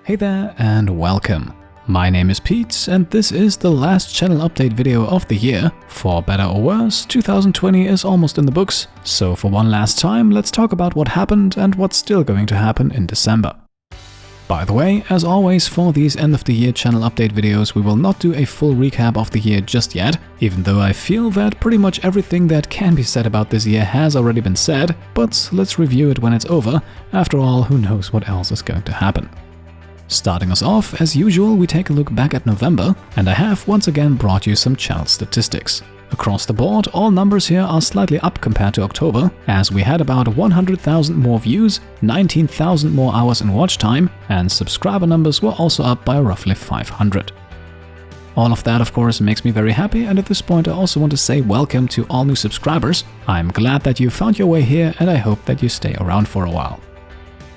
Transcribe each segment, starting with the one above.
Hey there and welcome. My name is Pete and this is the last channel update video of the year. For better or worse, 2020 is almost in the books, so for one last time let's talk about what happened and what's still going to happen in December. By the way, as always for these end of the year channel update videos we will not do a full recap of the year just yet, even though I feel that pretty much everything that can be said about this year has already been said, but let's review it when it's over. After all, who knows what else is going to happen. Starting us off, as usual, we take a look back at November, and I have once again brought you some channel statistics. Across the board, all numbers here are slightly up compared to October, as we had about 100,000 more views, 19,000 more hours in watch time, and subscriber numbers were also up by roughly 500. All of that, of course, makes me very happy, and at this point I also want to say welcome to all new subscribers. I'm glad that you found your way here, and I hope that you stay around for a while.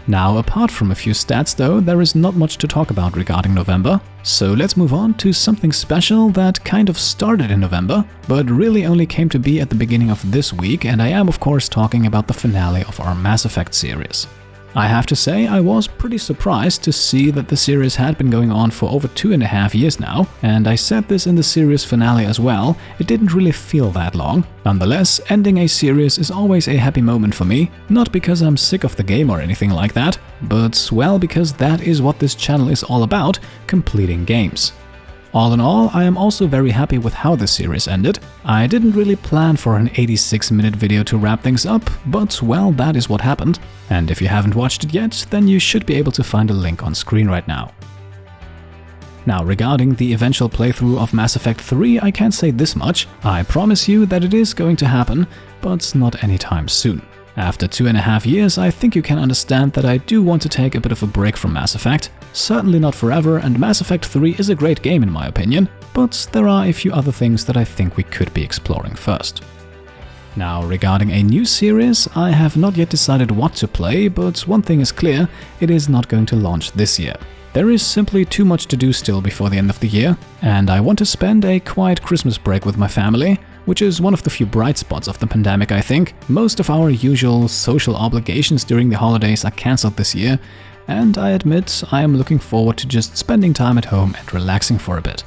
Now, apart from a few stats though, there is not much to talk about regarding November, so let's move on to something special that kind of started in November, but really only came to be at the beginning of this week, and I am of course talking about the finale of our Mass Effect series. I have to say I was pretty surprised to see that the series had been going on for over 2.5 years now, and I said this in the series finale as well, it didn't really feel that long. Nonetheless, ending a series is always a happy moment for me, not because I'm sick of the game or anything like that, but well because that is what this channel is all about, completing games. All in all, I am also very happy with how the series ended. I didn't really plan for an 86-minute video to wrap things up, but well, that is what happened. And if you haven't watched it yet, then you should be able to find a link on screen right now. Now, regarding the eventual playthrough of Mass Effect 3, I can say this much. I promise you that it is going to happen, but not anytime soon. After 2.5 years, I think you can understand that I do want to take a bit of a break from Mass Effect. Certainly not forever, and Mass Effect 3 is a great game in my opinion, but there are a few other things that I think we could be exploring first. Now, regarding a new series, I have not yet decided what to play, but one thing is clear, it is not going to launch this year. There is simply too much to do still before the end of the year, and I want to spend a quiet Christmas break with my family, which is one of the few bright spots of the pandemic, I think. Most of our usual social obligations during the holidays are cancelled this year, and I admit I am looking forward to just spending time at home and relaxing for a bit.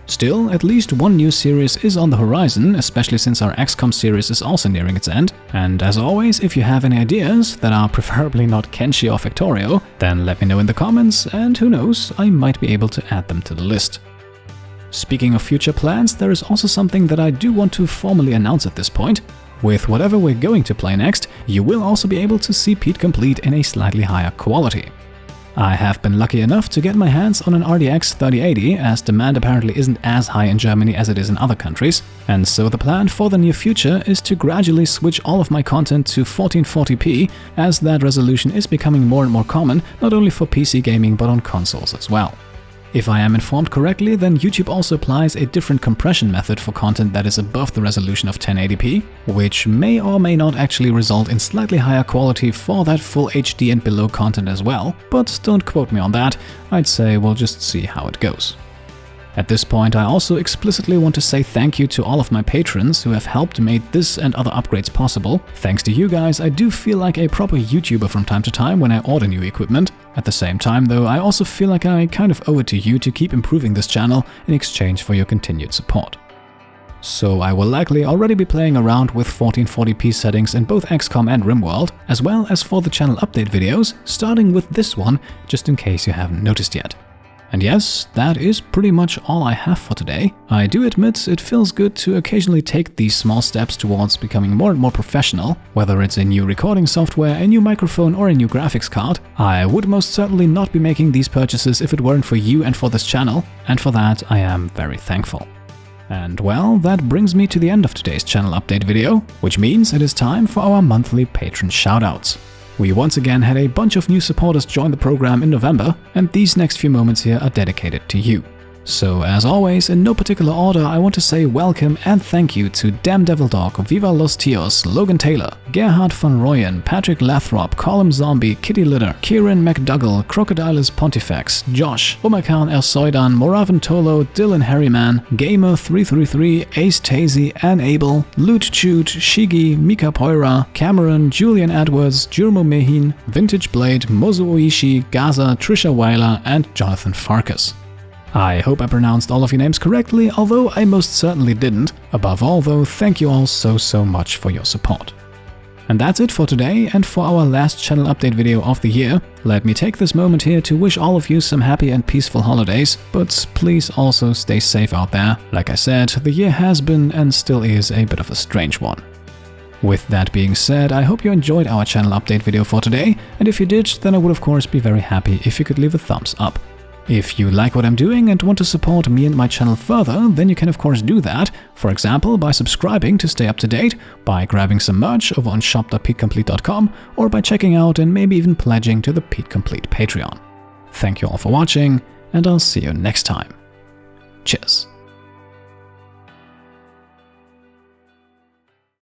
Still, at least one new series is on the horizon, especially since our XCOM series is also nearing its end. And as always, if you have any ideas that are preferably not Kenshi or Factorio, then let me know in the comments, and who knows, I might be able to add them to the list. Speaking of future plans, there is also something that I do want to formally announce at this point. With whatever we're going to play next, you will also be able to see Pete Complete in a slightly higher quality. I have been lucky enough to get my hands on an RTX 3080, as demand apparently isn't as high in Germany as it is in other countries, and so the plan for the near future is to gradually switch all of my content to 1440p, as that resolution is becoming more and more common, not only for PC gaming but on consoles as well. If I am informed correctly, then YouTube also applies a different compression method for content that is above the resolution of 1080p, which may or may not actually result in slightly higher quality for that full HD and below content as well, but don't quote me on that, I'd say we'll just see how it goes. At this point, I also explicitly want to say thank you to all of my patrons who have helped make this and other upgrades possible. Thanks to you guys, I do feel like a proper YouTuber from time to time when I order new equipment. At the same time though, I also feel like I kind of owe it to you to keep improving this channel in exchange for your continued support. So I will likely already be playing around with 1440p settings in both XCOM and RimWorld, as well as for the channel update videos, starting with this one, just in case you haven't noticed yet. And yes, that is pretty much all I have for today. I do admit it feels good to occasionally take these small steps towards becoming more and more professional, whether it's a new recording software, a new microphone or a new graphics card. I would most certainly not be making these purchases if it weren't for you and for this channel, and for that I am very thankful. And well, that brings me to the end of today's channel update video, which means it is time for our monthly Patron Shoutouts. We once again had a bunch of new supporters join the program in November, and these next few moments here are dedicated to you. So as always, in no particular order, I want to say welcome and thank you to Damn Devil Dog, Viva Los Tios, Logan Taylor, Gerhard von Royen, Patrick Lathrop, Colum Zombie, Kitty Litter, Kieran McDougall, Crocodilus Pontifex, Josh, Omakan Ersoidan, Moravan Tolo, Dylan Harryman, Gamer333, Ace Tazy, Ann Abel, Loot Chute, Shigi, Mika Poira, Cameron, Julian Edwards, Jurmo Mehin, Vintage Blade, Mozu Oishi, Gaza, Trisha Weiler, and Jonathan Farkas. I hope I pronounced all of your names correctly, although I most certainly didn't. Above all though, thank you all so much for your support. And that's it for today and for our last channel update video of the year. Let me take this moment here to wish all of you some happy and peaceful holidays, but please also stay safe out there. Like I said, the year has been and still is a bit of a strange one. With that being said, I hope you enjoyed our channel update video for today, and if you did, then I would of course be very happy if you could leave a thumbs up. If you like what I'm doing and want to support me and my channel further, then you can of course do that, for example by subscribing to stay up to date, by grabbing some merch over on shop.petecomplete.com, or by checking out and maybe even pledging to the Pete Complete Patreon. Thank you all for watching, and I'll see you next time. Cheers.